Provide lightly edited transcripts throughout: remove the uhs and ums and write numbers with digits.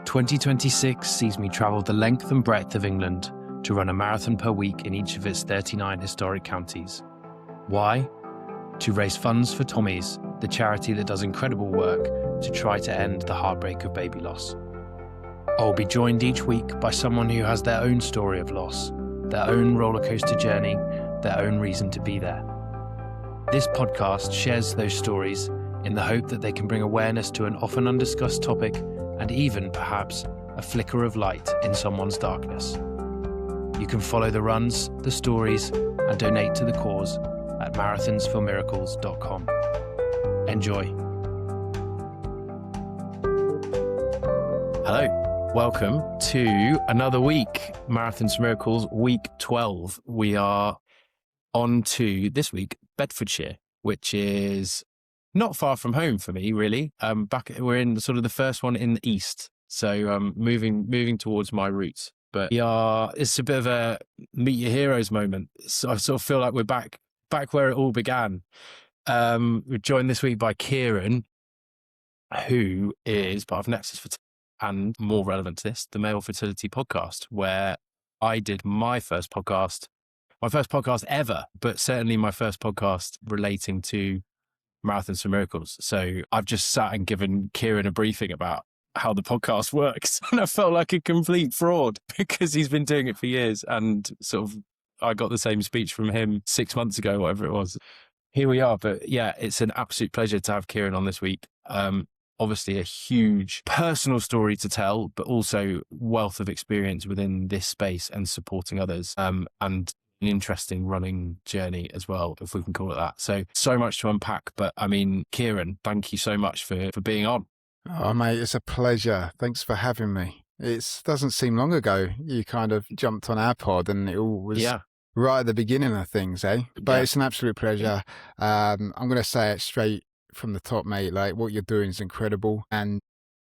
2026 sees me travel the length and breadth of England to run a marathon per week in each of its 39 historic counties. Why? To raise funds for Tommy's, the charity that does incredible work to try to end the heartbreak of baby loss. I'll be joined each week by someone who has their own story of loss, their own rollercoaster journey, their own reason to be there. This podcast shares those stories in the hope that they can bring awareness to an often undiscussed topic and even, perhaps, a flicker of light in someone's darkness. You can follow the runs, the stories, and donate to the cause at marathonsformiracles.com. Enjoy. Hello, welcome to another week, Marathons for Miracles, week 12. We are on to, this week, Bedfordshire, which is not far from home for me, really. We're in sort of the first one in the east, so moving towards my roots. But it's a bit of a meet your heroes moment. So I sort of feel like we're back where it all began. We're joined this week by Ciaran, who is part of Nexus Fertility, and more relevant to this, the Male Fertility Podcast, where I did my first podcast ever, but certainly my first podcast relating to Marathons for Miracles. So I've just sat and given Ciaran a briefing about how the podcast works, and I felt like a complete fraud because he's been doing it for years, and sort of I got the same speech from him 6 months ago, whatever it was. Here we are. But yeah, it's an absolute pleasure to have Ciaran on this week. Obviously a huge personal story to tell, but also wealth of experience within this space and supporting others, and an interesting running journey as well, if we can call it that. So much to unpack. But I mean, Ciaran, thank you so much for being on. Oh, mate, it's a pleasure. Thanks for having me. It doesn't seem long ago you kind of jumped on our pod, and it all was right at the beginning of things, eh? But It's an absolute pleasure. I'm going to say it straight from the top, mate. Like, what you're doing is incredible. And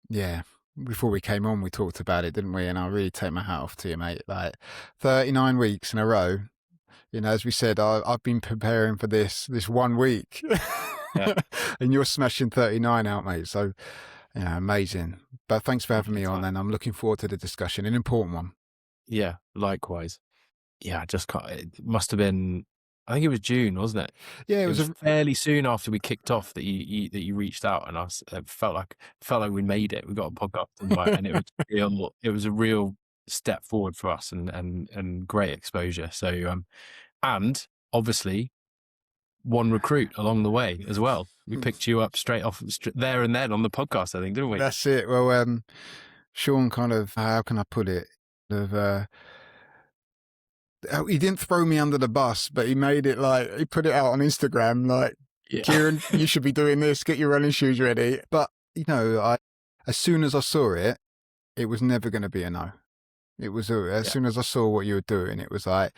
yeah, before we came on, we talked about it, didn't we? And I really take my hat off to you, mate. Like 39 weeks in a row. You know, as we said, I've been preparing for this 1 week, and you're smashing 39 out, mate. So, yeah, amazing. But thanks for having me on, and I'm looking forward to the discussion, an important one. Yeah, likewise. Yeah, it must have been, I think it was June, wasn't it? Yeah, it was fairly soon after we kicked off that you reached out, and it felt like we made it. We got a podcast invite, and it was a real step forward for us, and great exposure. So, and obviously one recruit along the way as well. We picked you up straight there and then on the podcast, I think, didn't we? That's it. Well, Sean kind of, how can I put it? He didn't throw me under the bus, but he made it like, he put it out on Instagram, like, Ciaran, you should be doing this, get your running shoes ready. But, you know, as soon as I saw it, it was never going to be a no. It was, as soon as I saw what you were doing, it was like,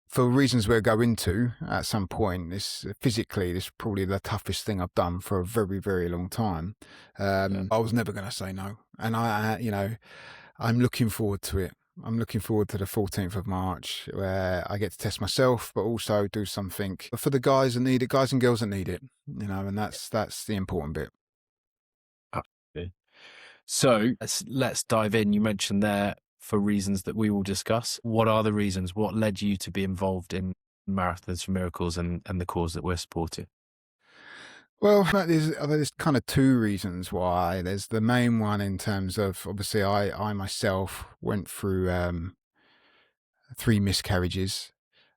for reasons we'll go into at some point, this is probably the toughest thing I've done for a very, very long time. I was never going to say no. And I'm looking forward to it. I'm looking forward to the 14th of March, where I get to test myself, but also do something for the guys that need it, guys and girls that need it, you know, and that's the important bit. Absolutely. So let's dive in. You mentioned there, for reasons that we will discuss. What are the reasons? What led you to be involved in Marathons for Miracles and the cause that we're supporting? Well, there's kind of two reasons why. There's the main one in terms of, obviously, I myself went through 3 miscarriages.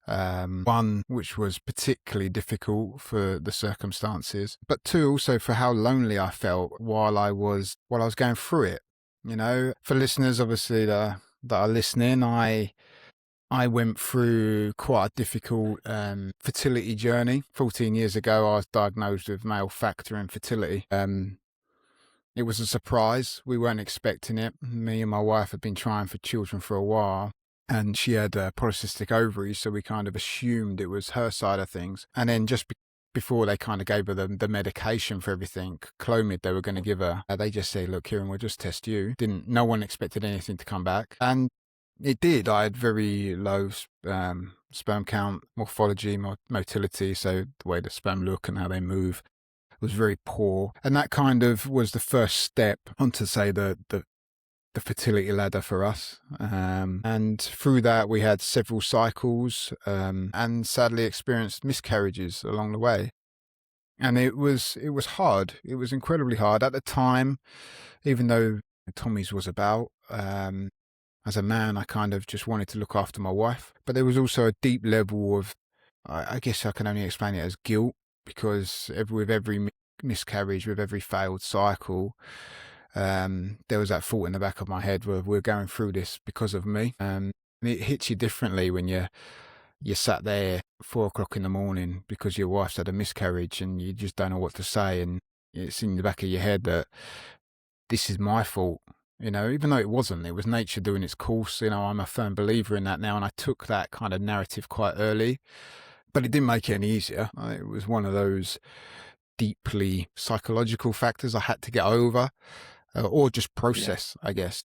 One which was particularly difficult for the circumstances, but 2 also for how lonely I felt while I was going through it. You know, for listeners, obviously, that are listening, I went through quite a difficult fertility journey. 14 years ago, I was diagnosed with male factor infertility. It was a surprise. We weren't expecting it. Me and my wife had been trying for children for a while, and she had polycystic ovaries, so we kind of assumed it was her side of things. And then just before they kind of gave her the medication for everything, Clomid, they were going to give her, they just said, look, Ciaran, we'll just test you. No one expected anything to come back. And it did. I had very low sperm count, morphology, motility, so the way the sperm look and how they move was very poor. And that kind of was the first step onto, say, the the fertility ladder for us. And through that, we had several cycles and sadly experienced miscarriages along the way. And it was hard. It was incredibly hard at the time, even though Tommy's was about. As a man, I kind of just wanted to look after my wife. But there was also a deep level of, I guess I can only explain it as guilt, because with every miscarriage, with every failed cycle, there was that thought in the back of my head where we're going through this because of me. And it hits you differently when you're sat there 4 o'clock in the morning because your wife's had a miscarriage and you just don't know what to say. And it's in the back of your head that this is my fault. Even though it wasn't, it was nature doing its course. I'm a firm believer in that now. And I took that kind of narrative quite early, but it didn't make it any easier. It was one of those deeply psychological factors I had to get over or just process, I guess,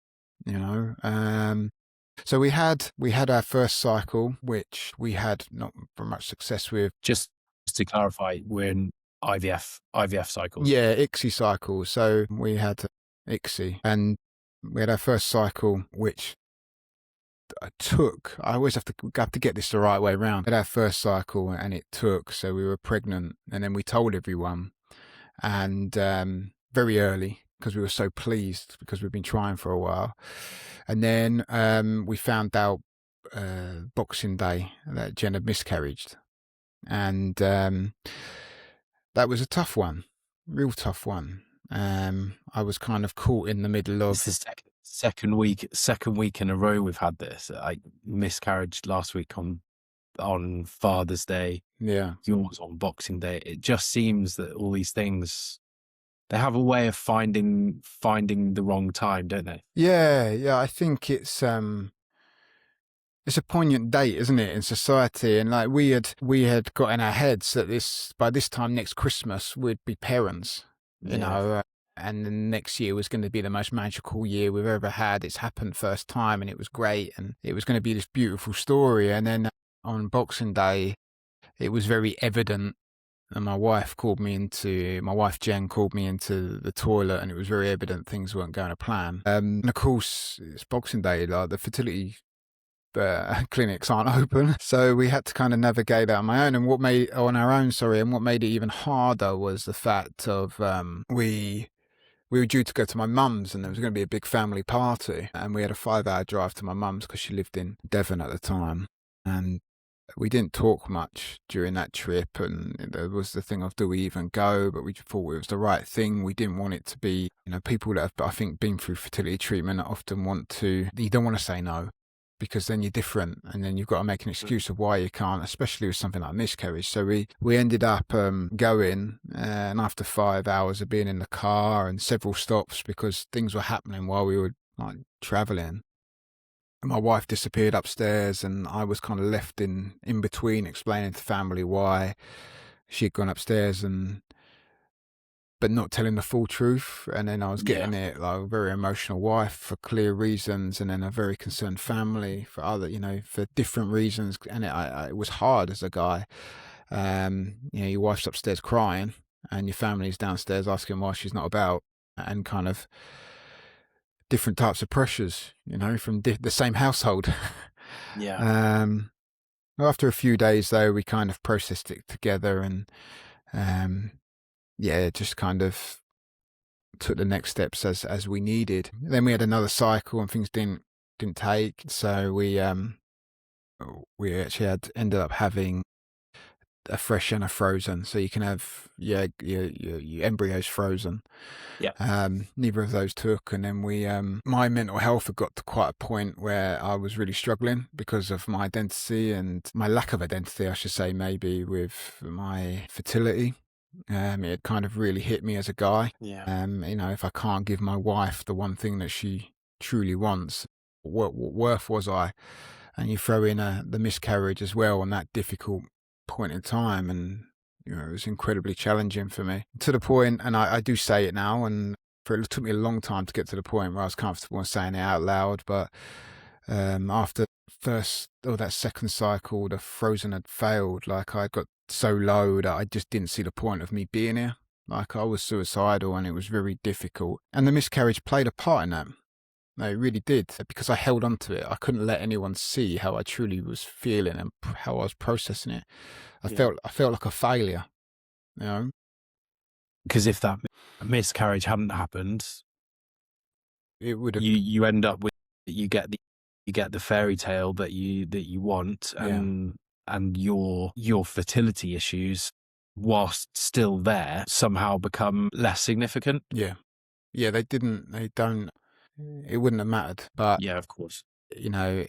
So we had our first cycle, which we had not very much success with. Just to clarify, we're in IVF cycles. Yeah, ICSI cycles. So we had ICSI, and we had our first cycle, which took. I always have to get this the right way around. We had our first cycle, and it took. So we were pregnant, and then we told everyone, and very early, because we were so pleased because we've been trying for a while. And then we found out Boxing Day that Jen had miscarried. And that was a tough one, real tough one. I was kind of caught in the middle of... It's the second week in a row we've had this. I miscarriage last week on Father's Day. Yeah. Yours on Boxing Day. It just seems that all these things... They have a way of finding the wrong time, don't they? Yeah. I think it's a poignant date, isn't it, in society? And like we had got in our heads that by this time next Christmas we'd be parents, you know, and the next year was going to be the most magical year we've ever had. It's happened first time, and it was great, and it was going to be this beautiful story. And then on Boxing Day, it was very evident. And my wife Jen called me into the toilet, and it was very evident things weren't going to plan. And of course, it's Boxing Day, like the fertility clinics aren't open. So we had to kind of navigate that on our own. And what made it even harder was the fact of, we were due to go to my mum's, and there was going to be a big family party. And we had a 5-hour drive to my mum's because she lived in Devon at the time. And we didn't talk much during that trip, and there was the thing of, do we even go? But we thought it was the right thing. We didn't want it to be, people that have, I think, been through fertility treatment often you don't want to say no, because then you're different, and then you've got to make an excuse of why you can't, especially with something like miscarriage. So we ended up going, and after 5 hours of being in the car and several stops, because things were happening while we were like traveling, my wife disappeared upstairs, and I was kind of left in between, explaining to family why she'd gone upstairs, but not telling the full truth. And then I was getting it like a very emotional wife for clear reasons, and then a very concerned family for other, for different reasons. And it was hard as a guy. Your wife's upstairs crying, and your family's downstairs asking why she's not about, and kind of different types of pressures, from the same household. Yeah. After a few days, though, we kind of processed it together, and just kind of took the next steps as we needed. Then we had another cycle, and things didn't take. So we actually ended up having a fresh and a frozen, so you can have your embryos frozen. Neither of those took. And then my mental health had got to quite a point where I was really struggling because of my identity, and my lack of identity, I should say, maybe, with my fertility. It kind of really hit me as a guy. If I can't give my wife the one thing that she truly wants, what worth was I? And you throw in the miscarriage as well on that difficult point in time, and it was incredibly challenging for me, to the point, and I do say it now, and it took me a long time to get to the point where I was comfortable in saying it out loud, but after that second cycle, the frozen had failed. Like, I got so low that I just didn't see the point of me being here. Like, I was suicidal, and it was very difficult, and the miscarriage played a part in that. No, it really did, because I held on to it. I couldn't let anyone see how I truly was feeling and how I was processing it. I felt like a failure, you know. Because if that miscarriage hadn't happened, it would have. You end up with you get the fairy tale that you want, and your fertility issues, whilst still there, somehow become less significant. Yeah, they don't. It wouldn't have mattered, but yeah, of course. You know,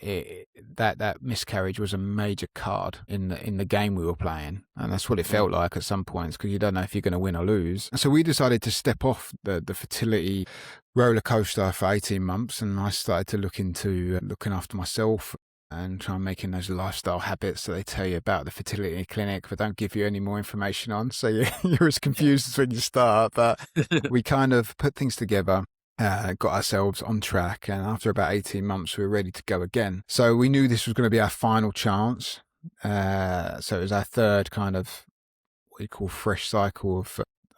that miscarriage was a major card in the game we were playing, and that's what it felt like at some points, because you don't know if you're going to win or lose. So we decided to step off the fertility roller coaster for 18 months, and I started to look into looking after myself and try and making those lifestyle habits that they tell you about the fertility clinic, but don't give you any more information on. So you're as confused as when you start. But we kind of put things together. Got ourselves on track, and after about 18 months we were ready to go again. So we knew this was going to be our final chance. So it was our third kind of what you call fresh cycle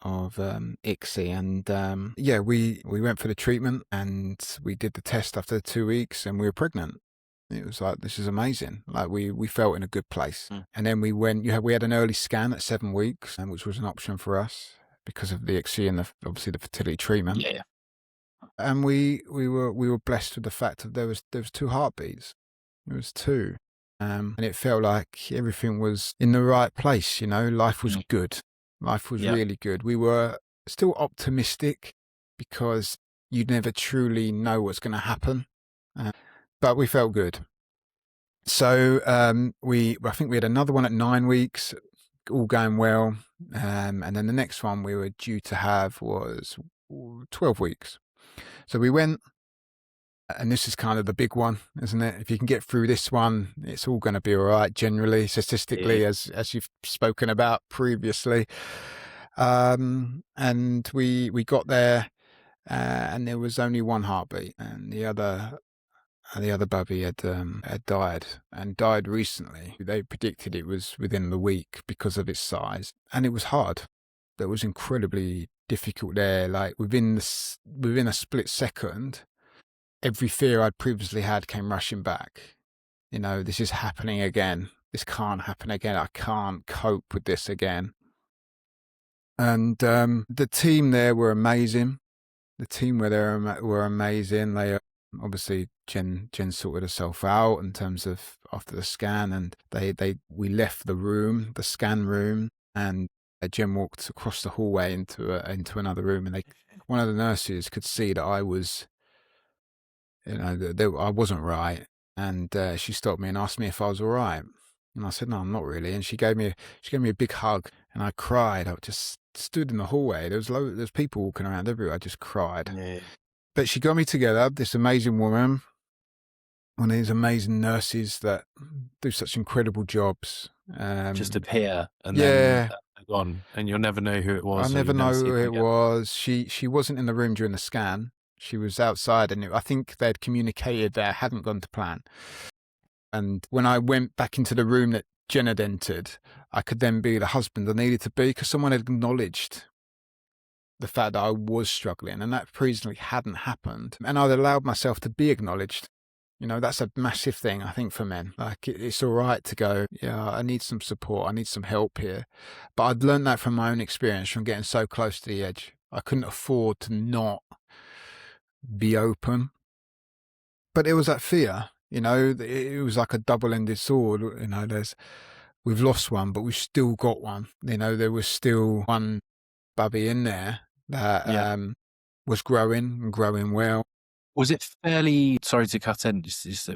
of ICSI, and we went for the treatment, and we did the test after 2 weeks, and we were pregnant. It was like, this is amazing. Like we felt in a good place. And then we had an early scan at 7 weeks, which was an option for us because of the ICSI and obviously the fertility treatment. Yeah. And we were blessed with the fact that there was 2 heartbeats. There was 2, and it felt like everything was in the right place. You know, life was good. Life was really good. We were still optimistic because you'd never truly know what's going to happen, but we felt good. So I think we had another one at 9 weeks, all going well, and then the next one we were due to have was 12 weeks. So we went, and this is kind of the big one, isn't it? If you can get through this one, it's all going to be all right, generally, statistically, as you've spoken about previously. And we got there, and there was only 1 heartbeat, and the other bubby had died recently. They predicted it was within the week because of its size, and it was hard. That was incredibly difficult there. Like within a split second, every fear I'd previously had came rushing back. You know, this is happening again. This can't happen again. I can't cope with this again. And the team there were amazing. The team were amazing. They obviously Jen sorted herself out in terms of after the scan, and we left the scan room, and Jen walked across the hallway into another room, and one of the nurses could see that I was, I wasn't right, and she stopped me and asked me if I was all right, and I said no, I'm not really, and she gave me a big hug, and I cried. I just stood in the hallway. There's people walking around everywhere. I just cried. Yeah. But she got me together. This amazing woman, one of these amazing nurses that do such incredible jobs. Just appear and then gone, and you'll never know who it was. I'll never know who it was. She wasn't in the room during the scan. She was outside, and I think they'd communicated that it hadn't gone to plan. And when I went back into the room that Jen had entered, I could then be the husband I needed to be, because someone had acknowledged the fact that I was struggling, and that previously hadn't happened. And I'd allowed myself to be acknowledged. You know, that's a massive thing, I think, for men. Like, it's all right to go, I need some support, I need some help here. But I'd learned that from my own experience, from getting so close to the edge. I couldn't afford to not be open. But it was that fear, it was like a double-ended sword. We've lost one, but we've still got one. There was still one bubby in there that was growing and growing well. Was it fairly, sorry to cut in just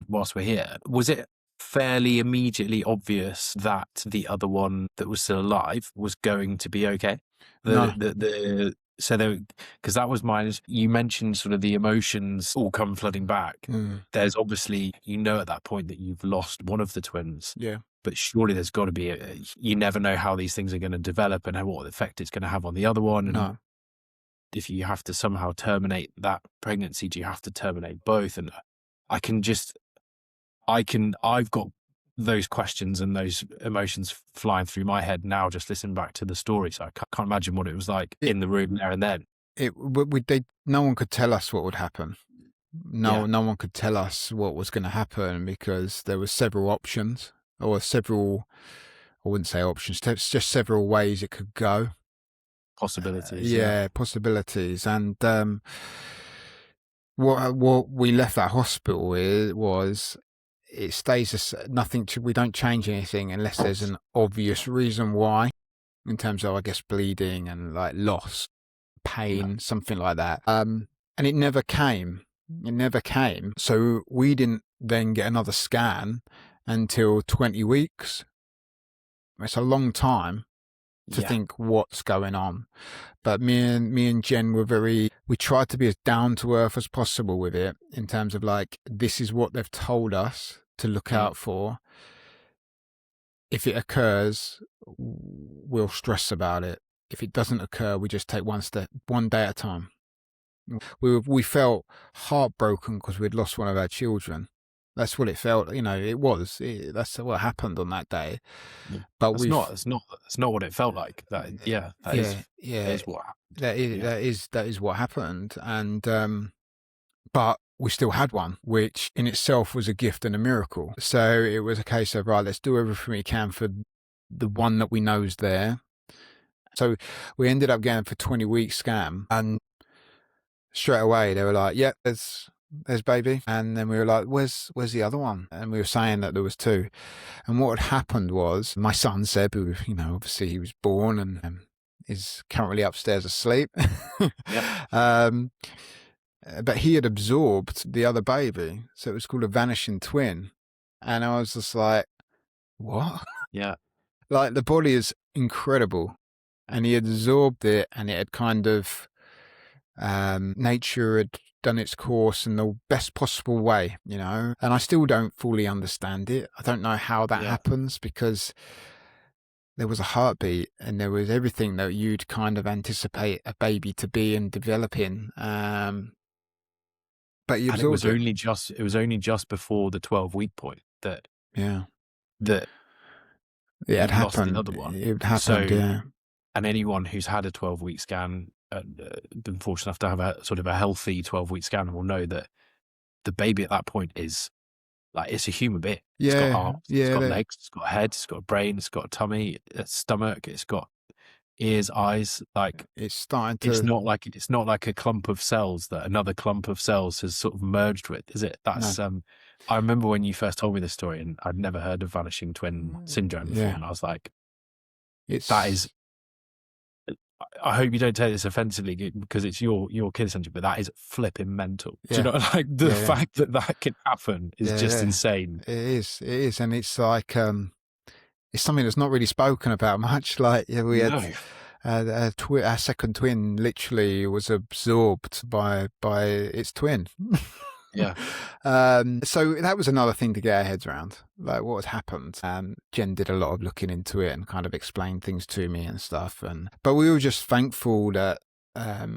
whilst we're here, was it fairly immediately obvious that the other one that was still alive was going to be okay? Because that was mine. You mentioned sort of the emotions all come flooding back. There's obviously, at that point that you've lost one of the twins. Yeah. But surely there's got to be, you never know how these things are going to develop and what effect it's going to have on the other one. And if you have to somehow terminate that pregnancy, do you have to terminate both? And I've got those questions and those emotions flying through my head now, just listening back to the story. So I can't imagine what it was like in the room there and then. No one could tell us what would happen. No one could tell us what was going to happen because there were several options, or several, I wouldn't say options, just several ways it could go. Possibilities. Possibilities. And what we left that hospital with was, it stays nothing. We don't change anything unless there's an obvious reason why, in terms of, I guess, bleeding and like loss, pain, something like that. And it never came. So we didn't then get another scan until 20 weeks. It's a long time to think what's going on. But me and Jen we tried to be as down to earth as possible with it, in terms of like, this is what they've told us to look out for. If it occurs, we'll stress about it. If it doesn't occur, we just take one day at a time. We felt heartbroken because we'd lost one of our children. That's what it felt. That's what happened on that day. But it's not what it felt like. That is what happened. That is what happened. And but we still had one, which in itself was a gift and a miracle. So it was a case of, right, let's do everything we can for the one that we know is there. So we ended up going for 20-week scan, and straight away they were like, "Yeah, there's baby." And then we were like, "Where's the other one?" And we were saying that there was two. And what had happened was, my son Seb, who, obviously he was born and is currently upstairs asleep. But he had absorbed the other baby, so it was called a vanishing twin. And I was just like, what? Yeah. Like, the body is incredible, and he had absorbed it, and it had kind of, nature had done its course in the best possible way, and I still don't fully understand it. I don't know how that happens, because there was a heartbeat and there was everything that you'd kind of anticipate a baby to be and developing. But it was only just before the 12-week point that it had happened. Another one. It happened, And anyone who's had a 12-week scan, been fortunate enough to have a sort of a healthy 12-week scan, will know that the baby at that point is like, it's a human being. It's got arms, it's got legs, it's got a head, it's got a brain, it's got a tummy, a stomach, it's got ears, eyes. Like, it's starting to. It's not like a clump of cells that another clump of cells has sort of merged with, is it? That's I remember when you first told me this story, and I'd never heard of vanishing twin syndrome before, and I was like, that is. I hope you don't take this offensively, because it's your kid essentially, but that is flipping mental. Do you know, like, the fact that can happen is just insane. It is, and it's like it's something that's not really spoken about much. Like, we had our second twin literally was absorbed by its twin. So that was another thing to get our heads around, like what had happened. Jen did a lot of looking into it and kind of explained things to me and stuff. But we were just thankful that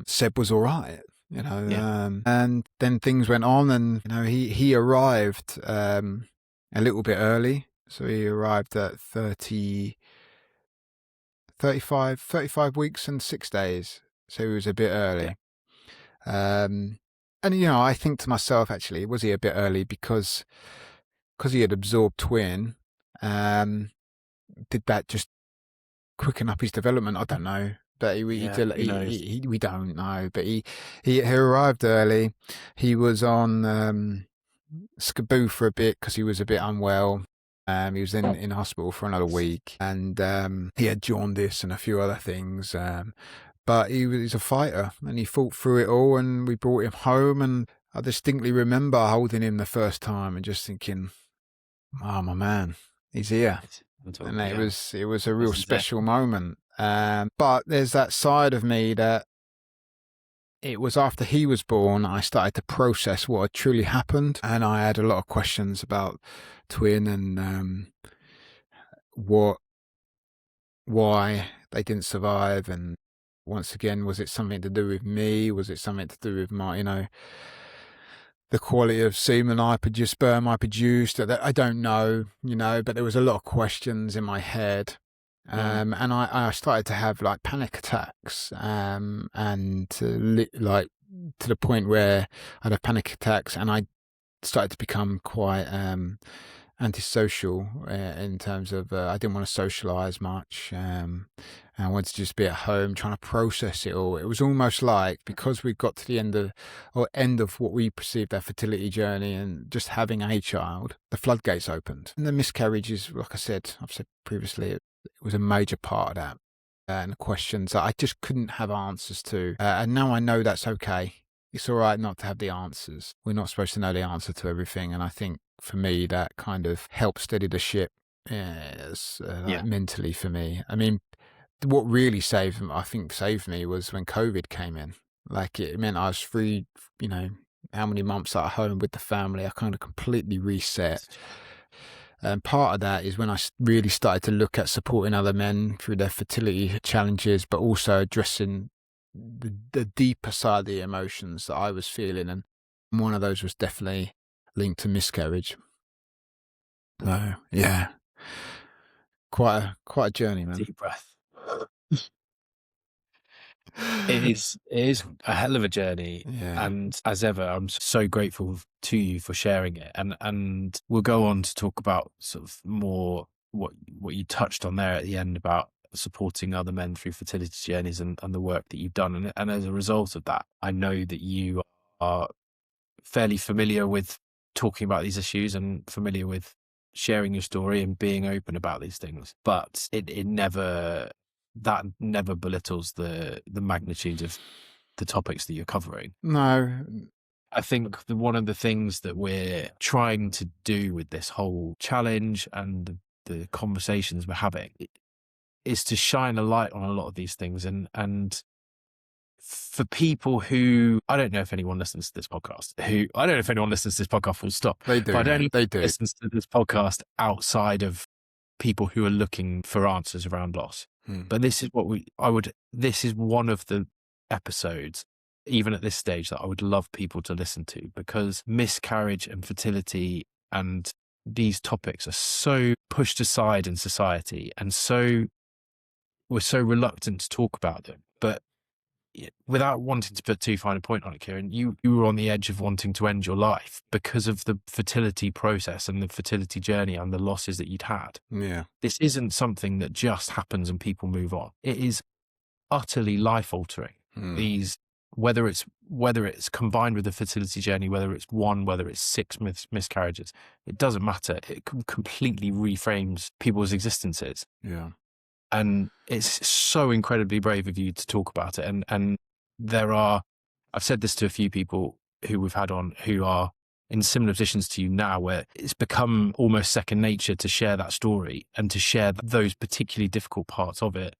Seb was all right, and then things went on, and he arrived a little bit early. So he arrived at 35 weeks and 6 days. So he was a bit early. And, I think to myself, actually, was he a bit early because he had absorbed twin? Did that just quicken up his development? I don't know. But we don't know. But he arrived early. He was on Skaboo for a bit because he was a bit unwell. He was in hospital for another week, and he had jaundice and a few other things. But he's a fighter, and he fought through it all, and we brought him home. And I distinctly remember holding him the first time and just thinking, "Oh, my man, he's here." And it was a real special moment. But there's that side of me that it was after he was born I started to process what had truly happened, and I had a lot of questions about twin and why they didn't survive. And once again, was it something to do with me? Was it something to do with my, the quality of sperm I produced? I don't know, but there was a lot of questions in my head. And I started to have like panic attacks, and like to the point where I'd have panic attacks, and I started to become quite antisocial in terms of I didn't want to socialise much. And I wanted to just be at home trying to process it all. It was almost like, because we got to the end of what we perceived our fertility journey and just having a child, the floodgates opened. And the miscarriages, like I've said previously, it was a major part of that. And questions that I just couldn't have answers to. And now I know that's okay. It's all right not to have the answers. We're not supposed to know the answer to everything. And I think for me, that kind of helped steady the ship mentally for me. I mean, what really saved me was when COVID came in. Like, it meant I was free, how many months at home with the family. I kind of completely reset. And part of that is when I really started to look at supporting other men through their fertility challenges, but also addressing the deeper side of the emotions that I was feeling. And one of those was definitely linked to miscarriage. So, yeah, quite a journey, man. Deep breath. It is a hell of a journey. Yeah. And as ever, I'm so grateful to you for sharing it. And we'll go on to talk about sort of more what you touched on there at the end about supporting other men through fertility journeys and the work that you've done. And as a result of that, I know that you are fairly familiar with talking about these issues and familiar with sharing your story and being open about these things. But it never belittles the magnitude of the topics that you're covering. No. I think one of the things that we're trying to do with this whole challenge and the conversations we're having is to shine a light on a lot of these things. And for people who, I don't know if anyone listens to this podcast, full stop. They do. But I don't they do. listen to this podcast outside of people who are looking for answers around loss. But this is this is one of the episodes, even at this stage, that I would love people to listen to, because miscarriage and fertility and these topics are so pushed aside in society, and we're so reluctant to talk about them. But without wanting to put too fine a point on it, Ciaran, you were on the edge of wanting to end your life because of the fertility process and the fertility journey and the losses that you'd had. Yeah. This isn't something that just happens and people move on. It is utterly life altering. Whether it's combined with the fertility journey, whether it's 6 miscarriages, it doesn't matter. It completely reframes people's existences. Yeah. And it's so incredibly brave of you to talk about it. And I've said this to a few people who we've had on who are in similar positions to you now, where it's become almost second nature to share that story and to share those particularly difficult parts of it,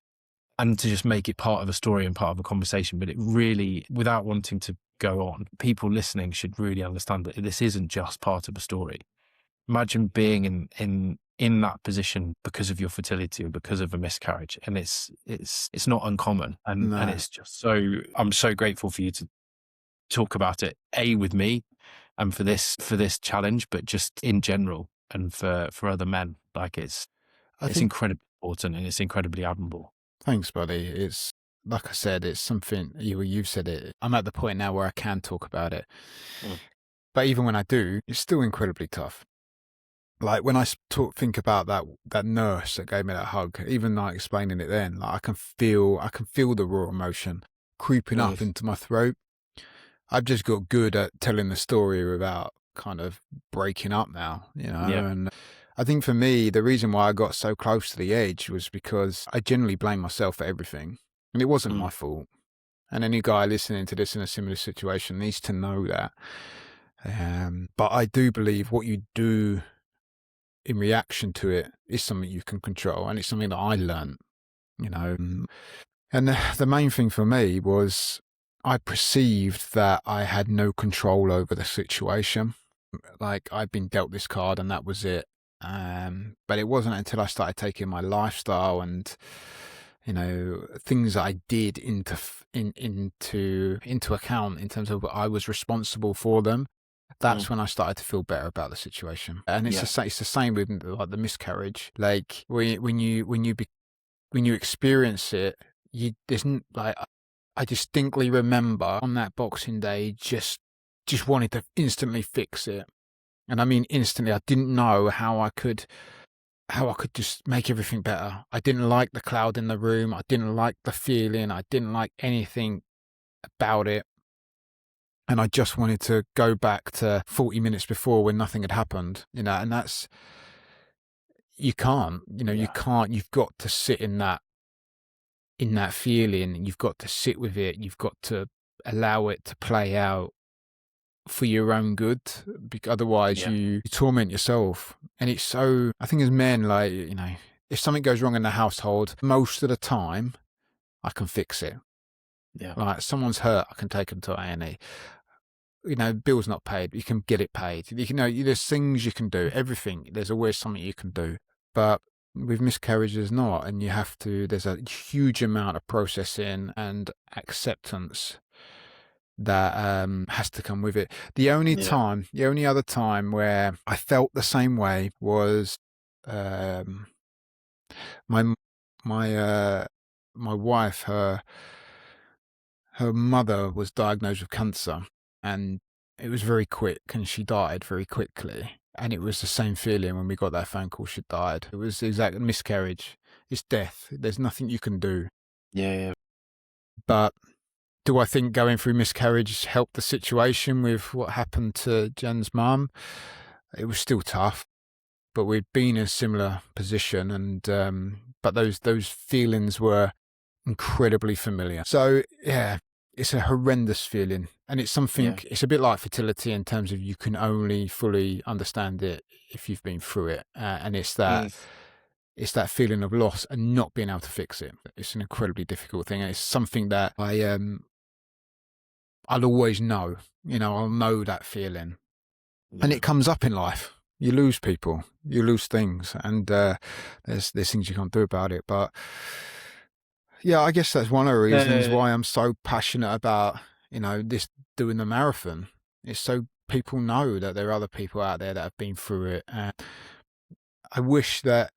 and to just make it part of a story and part of a conversation. But it really, without wanting to go on, people listening should really understand that this isn't just part of a story. Imagine being in that position because of your fertility or because of a miscarriage, and it's not uncommon. And it's just I'm so grateful for you to talk about it, with me, and for this challenge, but just in general, and for other men. Like, it's incredibly important, and it's incredibly admirable. Thanks, buddy. It's, like I said, it's something, you've said it. I'm at the point now where I can talk about it. But even when I do, it's still incredibly tough. Like, when I think about that nurse that gave me that hug, even like explaining it then, like I can feel the raw emotion creeping up into my throat. I've just got good at telling the story without kind of breaking up now, and I think for me, the reason why I got so close to the edge was because I generally blame myself for everything, and it wasn't my fault. And any guy listening to this in a similar situation needs to know that. But I do believe what you do in reaction to it is something you can control, and it's something that I learned, And the main thing for me was I perceived that I had no control over the situation. Like, I'd been dealt this card and that was it. But it wasn't until I started taking my lifestyle and, things that I did into account in terms of what I was responsible for them. That's when I started to feel better about the situation. And it's the same with like the miscarriage. Like, when you experience it, I distinctly remember on that Boxing Day just wanted to instantly fix it. And I mean instantly. I didn't know how I could just make everything better. I didn't like the cloud in the room. I didn't like the feeling. I didn't like anything about it. And I just wanted to go back to 40 minutes before when nothing had happened, and that's, you can't, you can't, you've got to sit in that feeling. You've got to sit with it. You've got to allow it to play out for your own good, because otherwise you torment yourself. And it's so, I think as men, like, if something goes wrong in the household, most of the time I can fix it. Yeah. Like, someone's hurt, I can take them to A&E. Bill's not paid, you can get it paid. There's things you can do. Everything, there's always something you can do. But with miscarriages, not. And there's a huge amount of processing and acceptance that has to come with it. The only other time where I felt the same way was my wife, her mother was diagnosed with cancer, and it was very quick, and she died very quickly. And it was the same feeling when we got that phone call, she died. It was exactly miscarriage. It's death. There's nothing you can do. Yeah. But do I think going through miscarriage helped the situation with what happened to Jen's mum? It was still tough, but we'd been in a similar position, and but those feelings were incredibly familiar. So yeah, it's a horrendous feeling, and it's something. It's a bit like fertility in terms of you can only fully understand it if you've been through it, and it's that. It's that feeling of loss and not being able to fix it. It's an incredibly difficult thing, and it's something that I'll always know. I'll know that feeling, and it comes up in life. You lose people, you lose things, and there's things you can't do about it. But yeah, I guess that's one of the reasons why I'm so passionate about this, doing the marathon. It's so people know that there are other people out there that have been through it. And I wish that,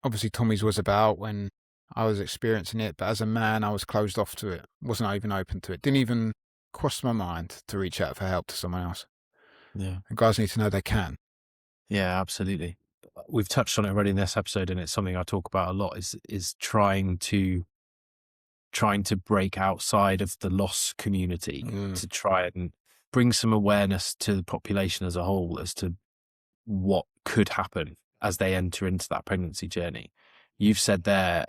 obviously, Tommy's was about when I was experiencing it, but as a man, I was closed off to it. Wasn't even open to it. Didn't even cross my mind to reach out for help to someone else. Yeah. And guys need to know they can. Yeah, absolutely. We've touched on it already in this episode, and it's something I talk about a lot, is trying to break outside of the loss community to try and bring some awareness to the population as a whole as to what could happen as they enter into that pregnancy journey. You've said there,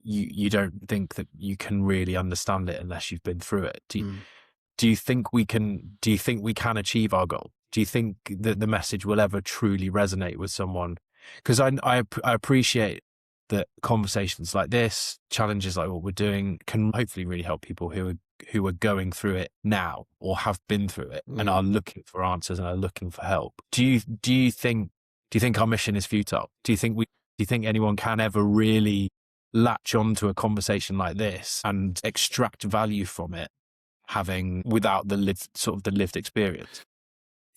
you don't think that you can really understand it unless you've been through it. Do you think we can achieve our goal? Do you think that the message will ever truly resonate with someone? Because I appreciate that conversations like this, challenges like what we're doing, can hopefully really help people who are going through it now or have been through it and are looking for answers and are looking for help. Do you think our mission is futile? Do you think anyone can ever really latch onto a conversation like this and extract value from it, without the lived experience?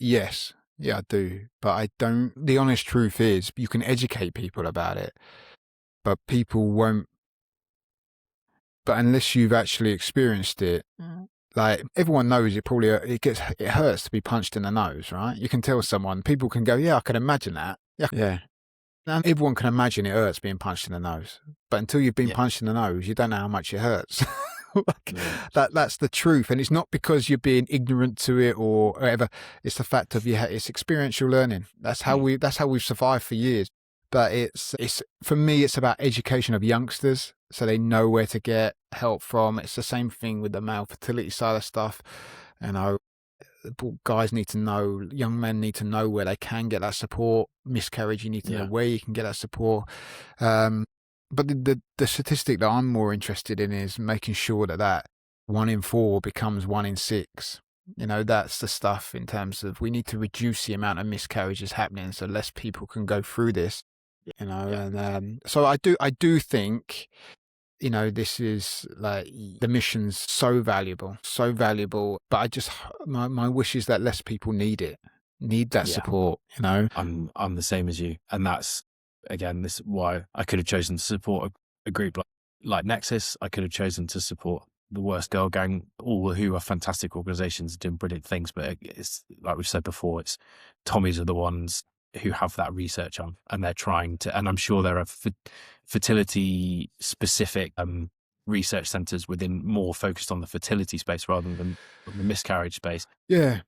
Yes. Yeah, I do. But I don't. The honest truth is, you can educate people about it, but people won't. But unless you've actually experienced it, like, everyone knows it hurts to be punched in the nose, right? You can tell someone, people can go, yeah, I can imagine that. Yeah. And everyone can imagine it hurts being punched in the nose. But until you've been punched in the nose, you don't know how much it hurts. That's the truth. And it's not because you're being ignorant to it or whatever. It's the fact of it's experiential learning. That's how we've survived for years. But it's for me, it's about education of youngsters so they know where to get help from. It's the same thing with the male fertility side of stuff. Guys need to know, young men need to know where they can get that support. Miscarriage, you need to know where you can get that support. But the statistic that I'm more interested in is making sure that 1 in 4 becomes 1 in 6. That's the stuff in terms of, we need to reduce the amount of miscarriages happening so less people can go through this. And so I do think, this is like, the mission's so valuable, but my wish is that less people need that support, I'm the same as you. And that's, again, this is why I could have chosen to support a group like Nexus. I could have chosen to support the Worst Girl Gang, all who are fantastic organisations doing brilliant things. But it's like we've said before, it's Tommies are the ones who have that research on, and they're trying to. And I'm sure there are fertility specific research centres within more focused on the fertility space rather than the miscarriage space. Yeah.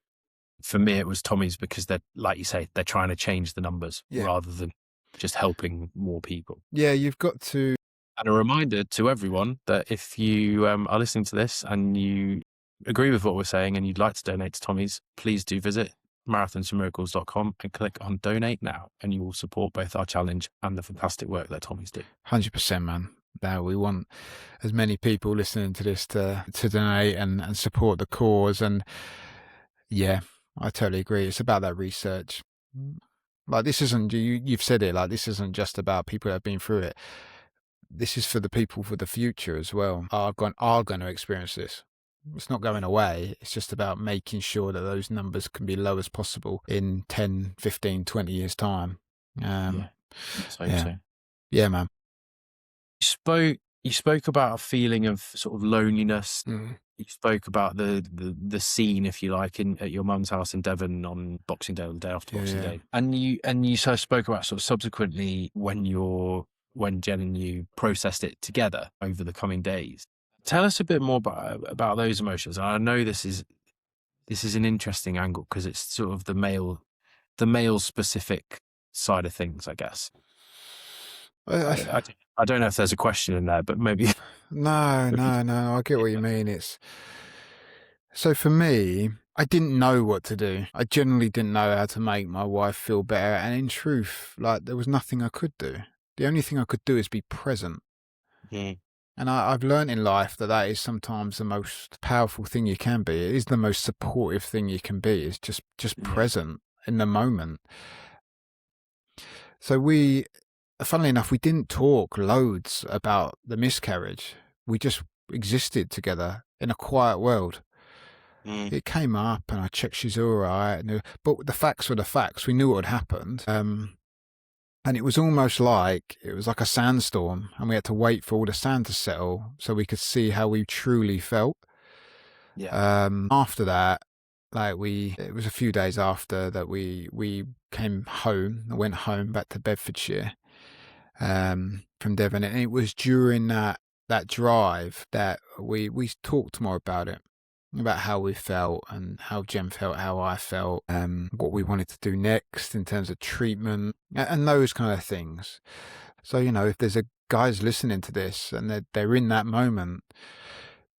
For me, it was Tommies because they're, like you say, they're trying to change the numbers rather than just helping more people. Yeah, you've got to. And a reminder to everyone that if you are listening to this and you agree with what we're saying and you'd like to donate to Tommy's, please do visit marathonsformiracles.com and click on donate now, and you will support both our challenge and the fantastic work that Tommy's do. 100%, man. Now we want as many people listening to this to donate and support the cause. And yeah, I totally agree. It's about that research. Like, this isn't, you've said it, like, this isn't just about people that have been through it. This is for the people for the future as well. Are going to experience this. It's not going away. It's just about making sure that those numbers can be low as possible in 10, 15, 20 years' time. So, Yeah, man. You spoke about a feeling of sort of loneliness. Mm. You spoke about the scene, if you like, at your mum's house in Devon on Boxing Day or the day after Boxing Day. And you sort of spoke about sort of subsequently when Jen and you processed it together over the coming days. Tell us a bit more about those emotions. And I know this is an interesting angle because it's sort of the male specific side of things, I guess. I don't know if there's a question in there, but maybe. No. I get what you mean. So for me, I didn't know what to do. I generally didn't know how to make my wife feel better. And in truth, like, there was nothing I could do. The only thing I could do is be present. Yeah. And I've learned in life that is sometimes the most powerful thing you can be. It is the most supportive thing you can be, is just present in the moment. So funnily enough, we didn't talk loads about the miscarriage. We just existed together in a quiet world. Mm. It came up and I checked she's all right. But the facts were the facts. We knew what had happened. And it was almost like a sandstorm, and we had to wait for all the sand to settle so we could see how we truly felt. Yeah. After that, it was a few days after that we came home. I went home back to Bedfordshire from Devon, and it was during that drive that we talked more about it. About how we felt and how Jen felt, how I felt, what we wanted to do next in terms of treatment and those kind of things. So, if there's guys listening to this and they're in that moment,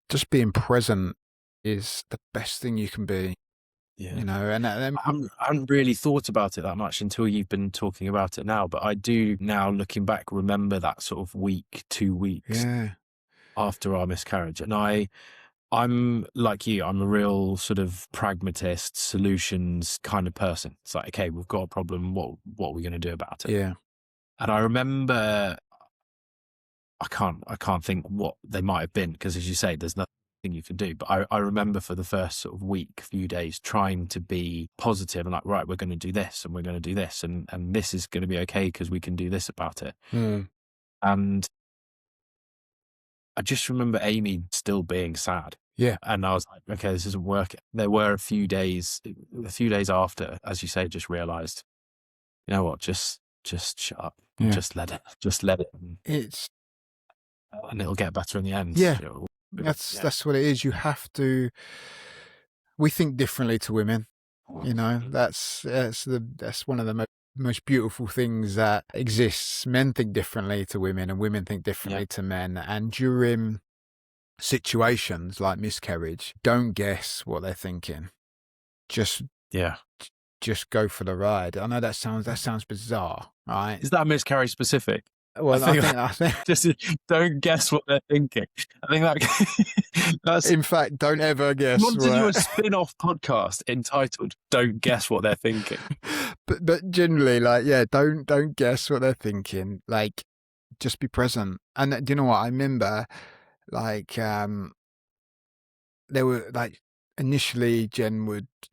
just being present is the best thing you can be. Yeah. And I haven't really thought about it that much until you've been talking about it now. But I do now, looking back, remember that sort of 2 weeks after our miscarriage. And I'm like you, I'm a real sort of pragmatist, solutions kind of person. It's like, okay, we've got a problem. What are we going to do about it? Yeah. And I remember, I can't think what they might have been, because as you say, there's nothing you can do. But I remember for the first sort of few days, trying to be positive and like, right, we're going to do this and we're going to do this. And this is going to be okay because we can do this about it. Mm. And I just remember Amy still being sad. Yeah. And I was like, okay, this isn't working. There were a few days after, as you say, just realized, you know what, just shut up. Yeah. Just let it. And it'll get better in the end. Yeah. That's what it is. You have to, we think differently to women, that's one of the most beautiful things that exists. Men think differently to women and women think differently to men. And during situations like miscarriage, don't guess what they're thinking. Just go for the ride. I know that sounds bizarre, right? Is that miscarriage specific? Well, I think just don't guess what they're thinking. I think that's in fact, don't ever guess. You want to do a spin-off podcast entitled "Don't Guess What They're Thinking." But generally, don't guess what they're thinking. Like, just be present. And do you know what I remember? There were initially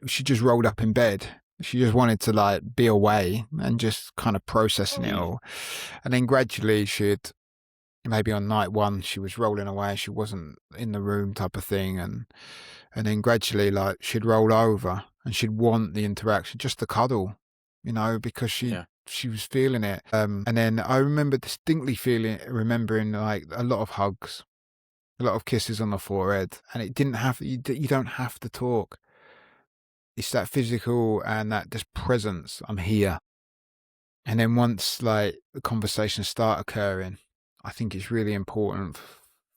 she just rolled up in bed. She just wanted to be away and just kind of processing it all. And then gradually she'd maybe on night one she was rolling away, she wasn't in the room type of thing, and then gradually like she'd roll over and she'd want the interaction, just the cuddle, because she was feeling it. And then I remember distinctly remembering like a lot of hugs, a lot of kisses on the forehead, and it didn't have you don't have to talk. It's that physical and that just presence. I'm here. And then once like the conversations start occurring, I think it's really important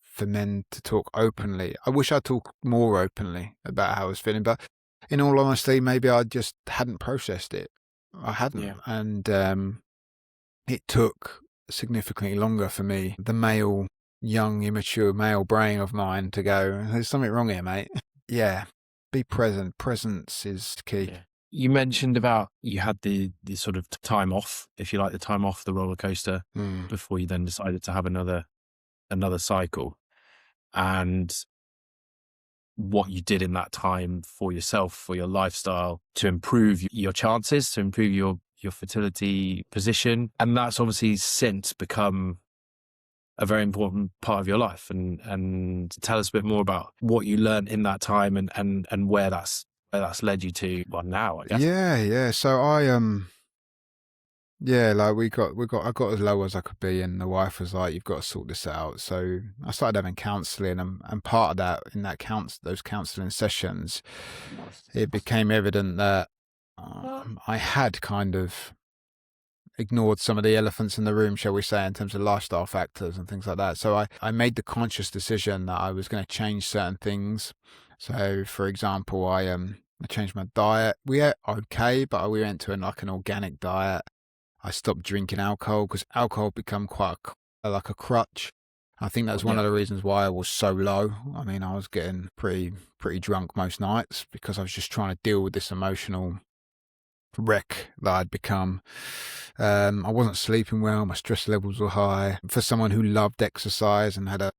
for men to talk openly. I wish I talked more openly about how I was feeling, but in all honesty, maybe I just hadn't processed it. I hadn't. Yeah. And it took significantly longer for me, the young, immature male brain of mine, to go, there's something wrong here, mate. Yeah. Be present. Presence is key. Yeah. You mentioned about you had the sort of time off, if you like, the time off the roller coaster before you then decided to have another cycle, and what you did in that time for yourself, for your lifestyle, to improve your chances, to improve your fertility position. And that's obviously since become a very important part of your life. And tell us a bit more about what you learned in that time and where that's led you to, well, now, I guess. Yeah. So I I got as low as I could be, and the wife was like, "You've got to sort this out." So I started having counselling, and part of that, in those counselling sessions, it became evident that I had kind of ignored some of the elephants in the room, shall we say, in terms of lifestyle factors and things like that. So I made the conscious decision that I was going to change certain things. So, for example, I changed my diet. We ate okay, but we went to an organic diet. I stopped drinking alcohol because alcohol become quite like a crutch. I think that's one of the reasons why I was so low. I mean, I was getting pretty drunk most nights because I was just trying to deal with this emotional wreck that I'd become. I wasn't sleeping well. My stress levels were high. For someone who loved exercise and had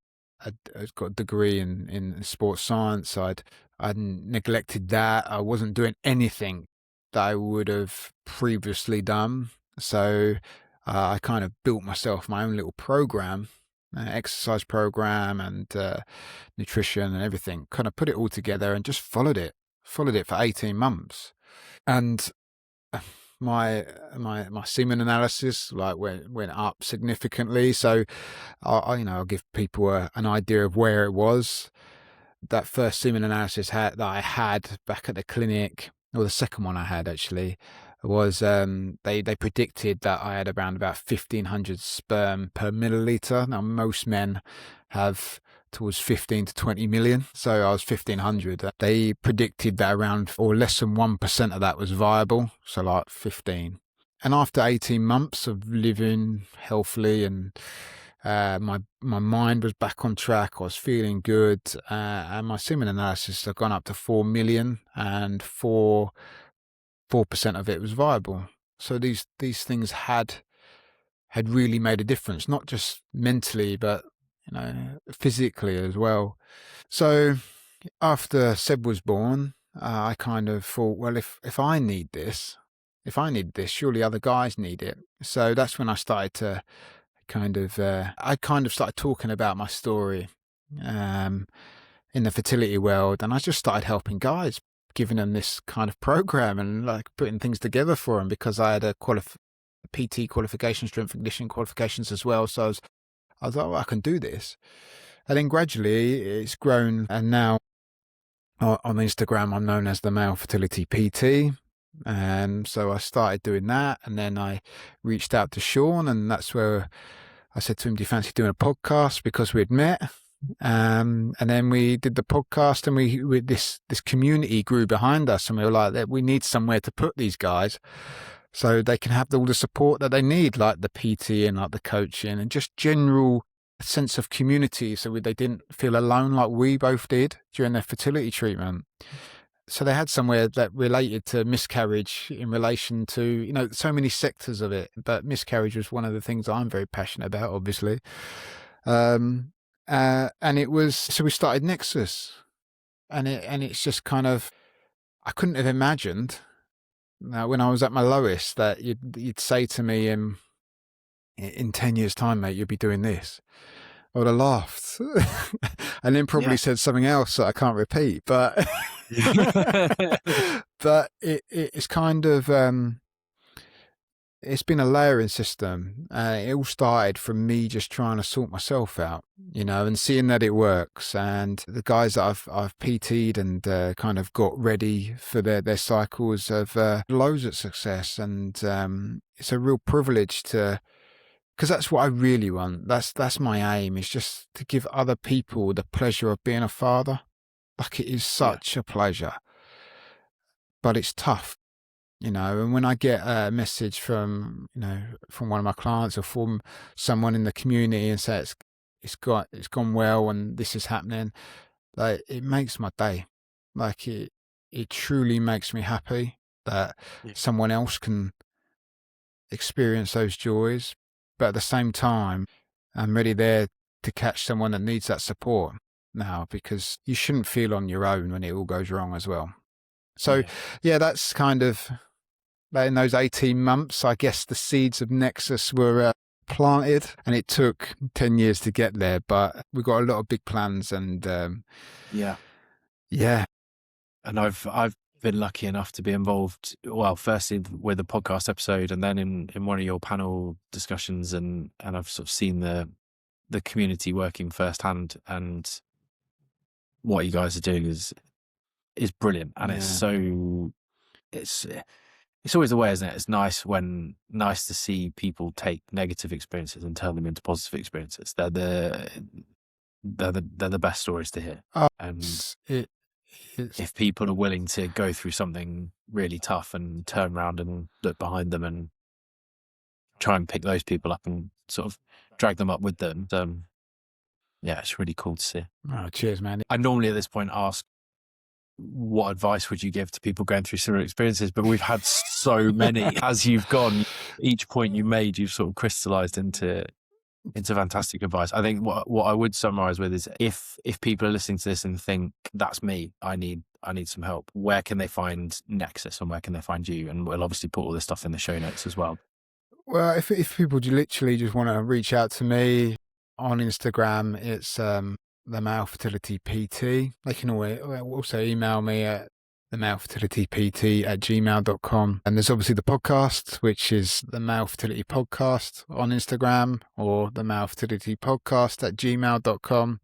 got a degree in sports science, I'd neglected that. I wasn't doing anything that I would have previously done. So I kind of built myself my own little program, exercise program and nutrition and everything, kind of put it all together and just followed it for 18 months. And my semen analysis went up significantly. So I'll give people an idea of where it was. That first semen analysis that I had back at the clinic, or the second one I had actually, was they predicted that I had around about 1,500 sperm per milliliter. Now most men have towards 15 to 20 million, so I was 1,500. They predicted that around or less than 1% of that was viable, so like 15. And after 18 months of living healthily and my mind was back on track, I was feeling good, and my semen analysis had gone up to 4 million, and 4% of it was viable. So these things had really made a difference, not just mentally, but physically as well. So after Seb was born, I kind of thought, well, if I need this, surely other guys need it. So that's when I started to I started talking about my story in the fertility world, and I just started helping guys, giving them this kind of program and like putting things together for them, because I had a PT qualification, strength and conditioning qualifications as well. So I was like, well, I can do this. And then gradually it's grown, and now on Instagram I'm known as the Male Fertility PT. And so I started doing that, and then I reached out to Ciaran, and that's where I said to him, do you fancy doing a podcast? Because we'd met. And then we did the podcast, and we this community grew behind us, and we were like, we need somewhere to put these guys so they can have all the support that they need, like the PT and like the coaching and just general sense of community, so they didn't feel alone like we both did during their fertility treatment. So they had somewhere that related to miscarriage in relation to, so many sectors of it, but miscarriage was one of the things I'm very passionate about, obviously. And it was, so we started Nexus, and it's just kind of, I couldn't have imagined when I was at my lowest that you'd say to me, in 10 years' time, mate, you'll be doing this. I would have laughed and then probably said something else that I can't repeat. But but it's kind of it's been a layering system. It all started from me just trying to sort myself out, and seeing that it works. And the guys that I've PT'd and kind of got ready for their cycles have loads of success. And it's a real privilege because that's what I really want. That's my aim, is just to give other people the pleasure of being a father. Like, it is such a pleasure, but it's tough, and when I get a message from one of my clients or from someone in the community and say it's gone well and this is happening, like, it makes my day. Like, it truly makes me happy that someone else can experience those joys. But at the same time, I'm really there to catch someone that needs that support now, because you shouldn't feel on your own when it all goes wrong as well. So, that's kind of, in those 18 months, I guess the seeds of Nexus were planted, and it took 10 years to get there. But we've got a lot of big plans, and And I've been lucky enough to be involved, well, firstly with a podcast episode, and then in one of your panel discussions, and I've sort of seen the community working firsthand, and what you guys are doing is brilliant. And it's always the way, isn't it? It's nice to see people take negative experiences and turn them into positive experiences. They're the best stories to hear. If people are willing to go through something really tough and turn around and look behind them and try and pick those people up and sort of drag them up with them, it's really cool to see. Oh, cheers, man. I normally at this point ask, what advice would you give to people going through similar experiences? But we've had so many. As you've gone, each point you made, you've sort of crystallized into fantastic advice. I think what I would summarize with is, if people are listening to this and think, that's me, I need some help, where can they find Nexus and where can they find you? And we'll obviously put all this stuff in the show notes as well. Well, if people literally just want to reach out to me on Instagram, it's the Male Fertility PT. They can also email me at theMaleFertilityPT@gmail.com. And there's obviously the podcast, which is the Male Fertility Podcast on Instagram, or the Male Fertility Podcast @gmail.com.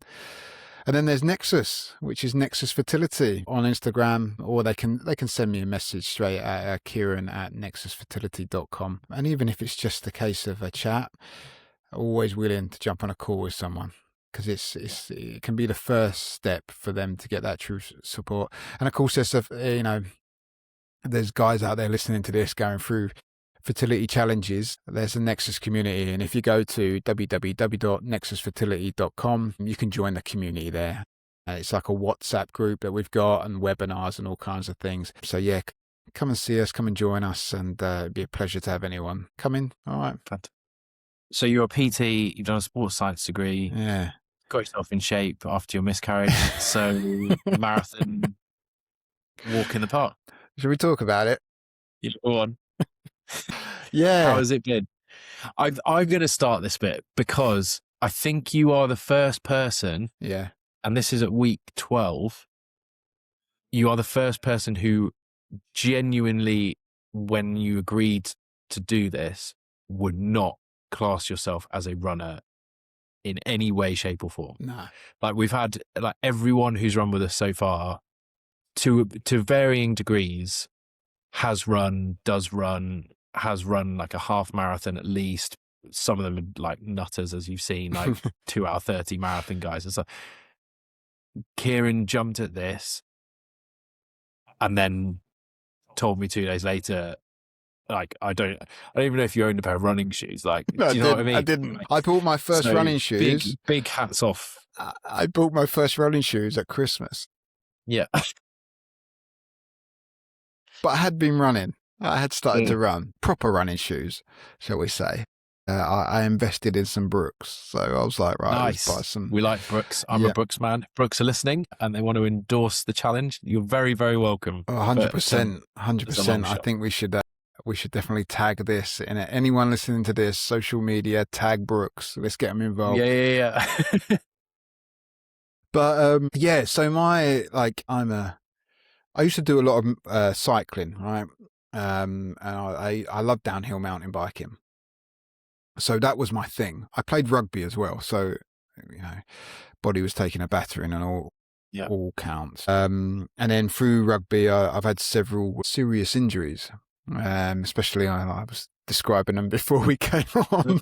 And then there's Nexus, which is Nexus Fertility on Instagram, or they can send me a message straight at Ciaran at nexusfertility.com. And even if it's just a case of a chat, always willing to jump on a call with someone, because it can be the first step for them to get that true support. And of course, there's guys out there listening to this going through fertility challenges. There's a Nexus community, and if you go to www.nexusfertility.com, you can join the community there. It's like a WhatsApp group that we've got, and webinars and all kinds of things. So come and see us, come and join us, and it'd be a pleasure to have anyone come in. All right. Fantastic. So you're a PT, you've done a sports science degree, got yourself in shape after your miscarriage. So marathon, walk in the park. Should we talk about it? Yeah, go on. Yeah. How has it been? I'm going to start this bit because I think you are the first person, and this is at week 12, you are the first person who genuinely, when you agreed to do this, would not class yourself as a runner in any way, shape or form. Nah. Like, we've had everyone who's run with us so far, to varying degrees, has run like a half marathon at least. Some of them are like nutters, as you've seen, like 2 hour 30 marathon guys. And so Ciaran jumped at this and then told me 2 days later, like, I don't even know if you owned a pair of running shoes. Like, No, do you know what I mean? I didn't. I bought my first running shoes. Big hats off. I bought my first running shoes at Christmas. Yeah. But I had been running. I had started to run. Proper running shoes, shall we say. I invested in some Brooks. So I was like, right, nice. Let's buy some. We like Brooks. I'm a Brooks man. Brooks are listening and they want to endorse the challenge. You're very, very welcome. Oh, 100%. 100%. I think we should we should definitely tag this. And anyone listening to this, social media, tag Brooks. Let's get him involved. Yeah. But so I used to do a lot of cycling, right? And I love downhill mountain biking. So that was my thing. I played rugby as well. So, body was taking a battering and all counts. And then through rugby, I've had several serious injuries, especially I was describing them before we came on,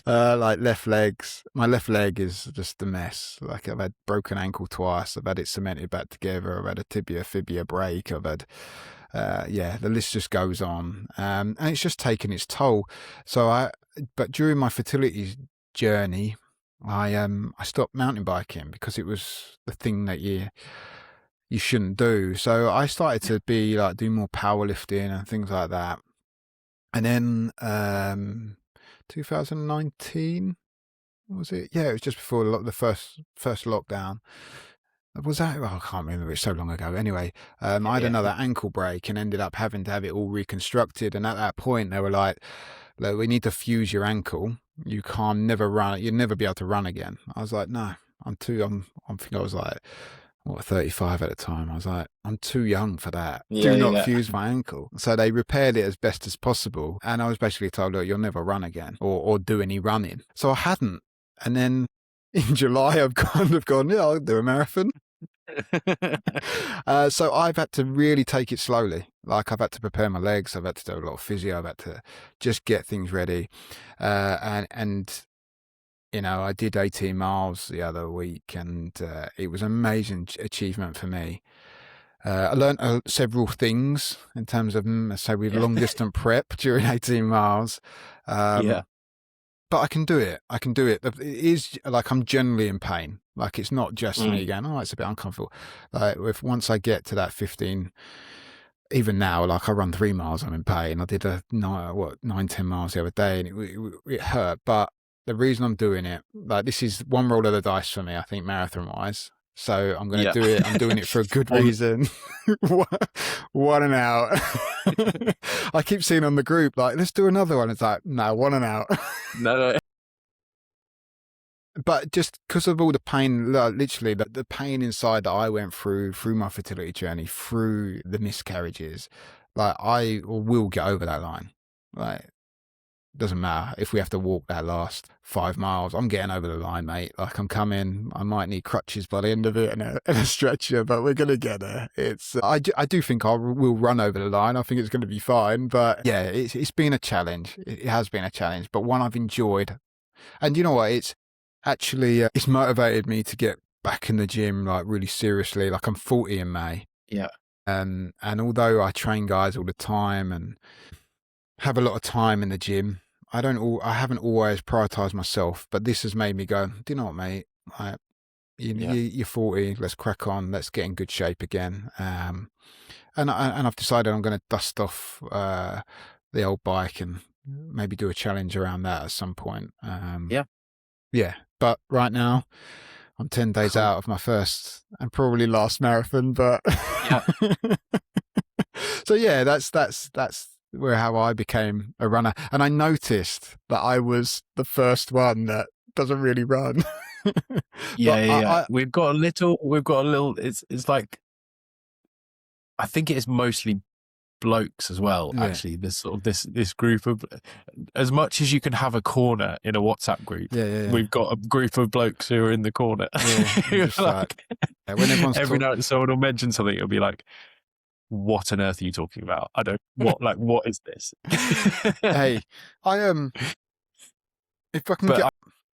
like left legs. My left leg is just a mess. Like I've had broken ankle twice. I've had it cemented back together. I've had a tibia-fibia break. I've had, the list just goes on. And it's just taken its toll. But during my fertility journey, I stopped mountain biking because it was the thing that you shouldn't do. So I started to do more powerlifting and things like that. And then 2019, was it? Yeah, it was just before the first lockdown. Was that? I can't remember. It's so long ago. Anyway, I had another ankle break and ended up having to have it all reconstructed. And at that point, they were like, "Look, we need to fuse your ankle. You can't never run. You'll never be able to run again." I was like, "No, I think I was like, 35 at the time. I was like, I'm too young for that. Do not fuse my ankle." So they repaired it as best as possible. And I was basically told, "Look, you'll never run again or do any running." So I hadn't. And then in July, I've kind of gone, I'll do a marathon. So I've had to really take it slowly. Like I've had to prepare my legs. I've had to do a lot of physio. I've had to just get things ready. I did 18 miles the other week, and it was an amazing achievement for me. I learned several things in terms of, long distance prep during 18 miles. But I can do it. It is like I'm generally in pain. Like it's not just me going, "Oh, it's a bit uncomfortable." Like once I get to that 15, even now, like I run 3 miles, I'm in pain. I did 9-10 miles the other day, and it hurt. But the reason I'm doing it, like this is one roll of the dice for me, I think, marathon wise. So I'm going to do it. I'm doing it for a good reason. One and out. I keep seeing on the group, like, "Let's do another one." It's like, no, one and out. No. But just because of all the pain, literally the pain inside that I went through my fertility journey, through the miscarriages, like I will get over that line. Like, doesn't matter if we have to walk that last 5 miles. I'm getting over the line, mate. Like I'm coming. I might need crutches by the end of it and a stretcher, but we're gonna get there. It's I do think I will run over the line. I think it's going to be fine. But yeah, it's been a challenge. It has been a challenge, but one I've enjoyed. And you know what? It's actually it's motivated me to get back in the gym, like really seriously. Like I'm 40 in May. Yeah. And although I train guys all the time and have a lot of time in the gym, I haven't always prioritized myself, but this has made me go, "Do you know what, mate? Like, you're 40. Let's crack on. Let's get in good shape again." And I've decided I'm going to dust off the old bike and maybe do a challenge around that at some point. Yeah. But right now, I'm 10 days out of my first and probably last marathon. But so yeah, that's how I became a runner. And I noticed that I was the first one that doesn't really run. We've got a little, it's like, I think it is mostly blokes as well, actually. This sort of this group of, as much as you can have a corner in a WhatsApp group, we've got a group of blokes who are in the corner. When every night someone will mention something, it'll be like, "What on earth are you talking about? I don't what is this?" Hey, if I can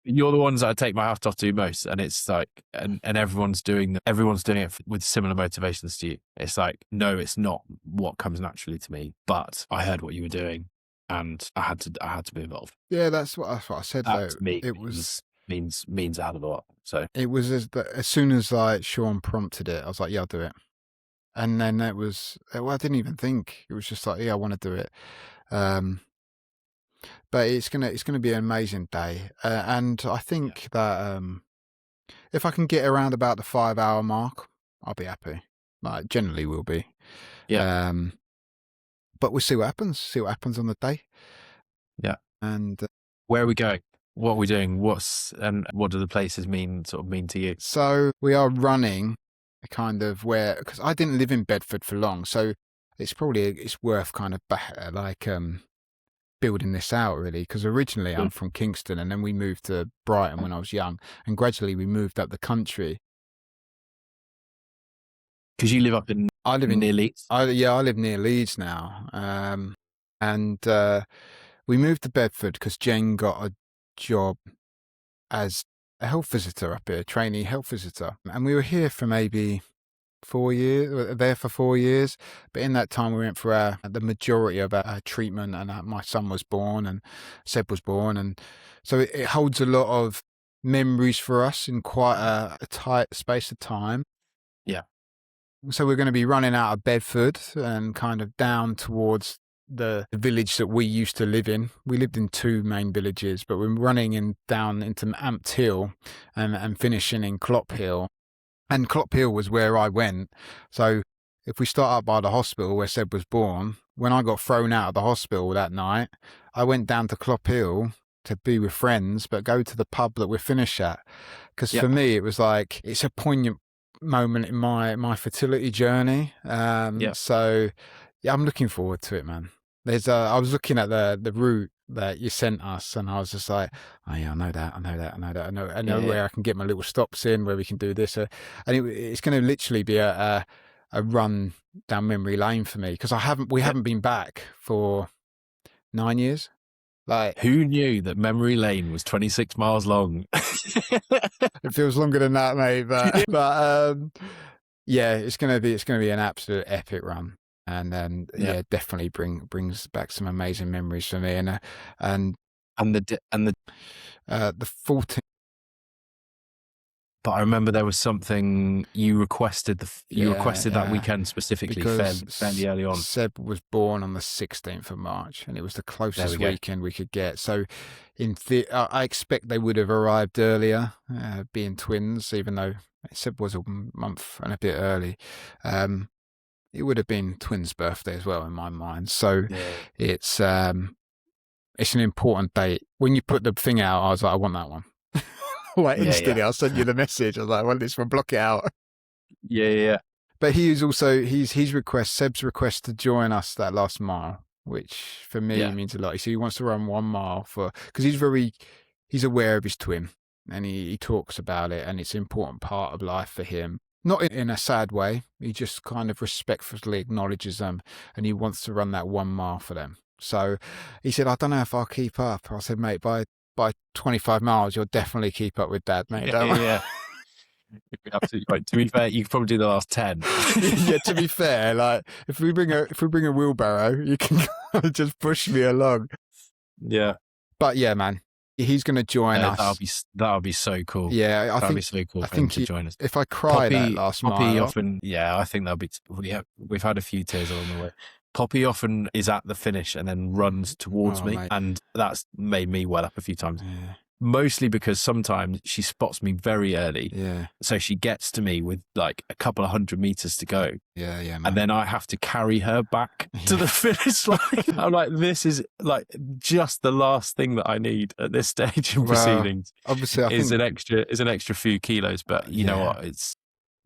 you're the ones that I take my hat off to most, and it's like, and everyone's doing it with similar motivations to you. It's like, no, it's not what comes naturally to me, but I heard what you were doing, and I had to be involved. Yeah, that's what I said. That to me, it was means a hell of a lot. So it was as soon as like Ciaran prompted it, I was like, "Yeah, I'll do it." And then I didn't even think. It was just like, "Yeah, I want to do it." But it's gonna be an amazing day, and I think that if I can get around about the 5-hour mark, I'll be happy. Like generally will be. Yeah. but we'll see what happens. See what happens on the day. Yeah. And where are we going? What are we doing? And what do the places mean to you? So we are running kind of because I didn't live in Bedford for long, so it's worth kind of building this out really, because originally I'm from Kingston and then we moved to Brighton when I was young, and gradually we moved up the country. Because you live up near Leeds? I live near Leeds now. And we moved to Bedford because Jen got a job as a health visitor up here, trainee health visitor. And we were here for maybe 4 years, there for 4 years. But in that time, we went for the majority of our treatment, and my son was born and Seb was born. And so it holds a lot of memories for us in quite a tight space of time. Yeah. So we're going to be running out of Bedford and kind of down towards the village that we used to live in. We lived in 2 main villages, but we're running down into Amped Hill and finishing in Clop Hill. And Clop Hill was where I went. So if we start up by the hospital where Seb was born, when I got thrown out of the hospital that night, I went down to Clop Hill to be with friends, but go to the pub that we finished at. Because for me, it was like, it's a poignant moment in my fertility journey. So yeah, I'm looking forward to it, man. I was looking at the route that you sent us, and I was just like, oh yeah, I know that. I know where I can get my little stops in, where we can do this. And it's going to literally be a run down memory lane for me, because we haven't been back for 9 years. Like, who knew that memory lane was 26 miles long? It feels longer than that, mate. But yeah, it's gonna be an absolute epic run. And then definitely brings back some amazing memories for me. And the 14th. But I remember there was something you requested. You requested that weekend specifically, fairly early on. Seb was born on the 16th of March, and it was the closest weekend we could get. So, I expect they would have arrived earlier, being twins, even though Seb was a month and a bit early. It would have been twins' birthday as well in my mind. So it's an important date. When you put the thing out, I was like, I want that one. Like instantly, I'll send you the message. I was like, I want this one, block it out. Yeah. But he is also Seb's request to join us that last mile, which for me means a lot. So he wants to run 1 mile because he's aware of his twin, and he talks about it, and it's an important part of life for him. Not in a sad way. He just kind of respectfully acknowledges them, and he wants to run that 1 mile for them. So he said, I don't know if I'll keep up. I said, mate, by 25 miles, you'll definitely keep up with Dad, mate. Yeah. You'd be absolutely right. To be fair, you could probably do the last 10. Yeah, to be fair, like if we bring a wheelbarrow, you can kind of just push me along. Yeah. But yeah, man. He's going to join us. That'll be so cool. Yeah, that'll be so cool for him to join us. If I cry that last mile, often, I think that'll be. We've had a few tears along the way. Poppy often is at the finish and then runs towards me, and that's made me well up a few times. Yeah. Mostly because sometimes she spots me very early. Yeah. So she gets to me with like a couple of 100 meters to go. Yeah, man. And then I have to carry her back to the finish line. I'm like, this is like just the last thing that I need at this stage in proceedings. Obviously, I think an extra few kilos, but you know what?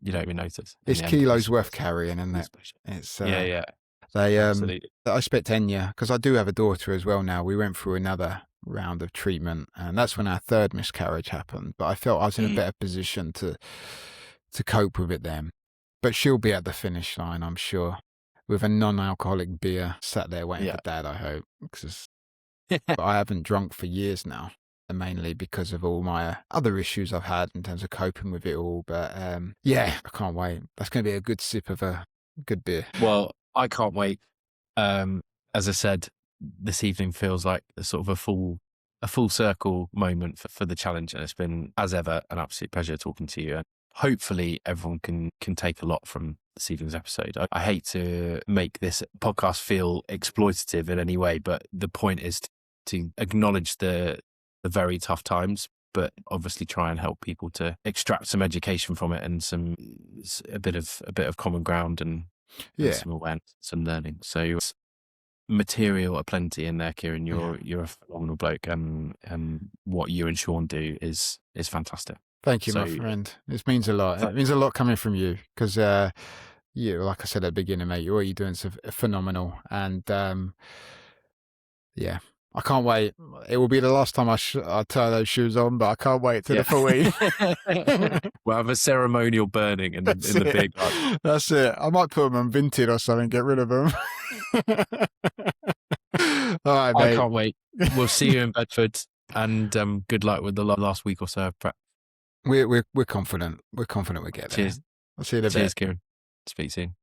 You don't even notice. It's kilos worth carrying, isn't it? It's Absolutely. I expect Enya, because I do have a daughter as well now. We went through another round of treatment, and that's when our 3rd miscarriage happened. But I felt I was in a better position to cope with it then. But she'll be at the finish line, I'm sure, with a non-alcoholic beer sat there waiting for Dad, I hope. But I haven't drunk for years now, mainly because of all my other issues I've had in terms of coping with it all. But I can't wait. That's going to be a good sip of a good beer. Well, I can't wait. As I said, this evening feels like a sort of a full circle moment for the challenge, and it's been, as ever, an absolute pleasure talking to you. And hopefully, everyone can take a lot from this evening's episode. I hate to make this podcast feel exploitative in any way, but the point is to acknowledge the very tough times, but obviously try and help people to extract some education from it and a bit of common ground and some awareness, some learning. So material aplenty in there, Ciaran. You're a phenomenal bloke, and what you and Sean do is fantastic. Thank you, my friend. This means a lot. It means a lot coming from you because, like I said at the beginning, mate, what you're doing is phenomenal. And yeah, I can't wait. It will be the last time I tie those shoes on, but I can't wait till the full week. We'll have a ceremonial burning in the big one. That's it. I might put them on Vinted or something, get rid of them. All right, mate. I can't wait. We'll see you in Bedford, and good luck with the last week or so of prep. We're confident. We're confident we get there. Cheers. I'll see you in a bit. Cheers, Ciaran. Speak soon.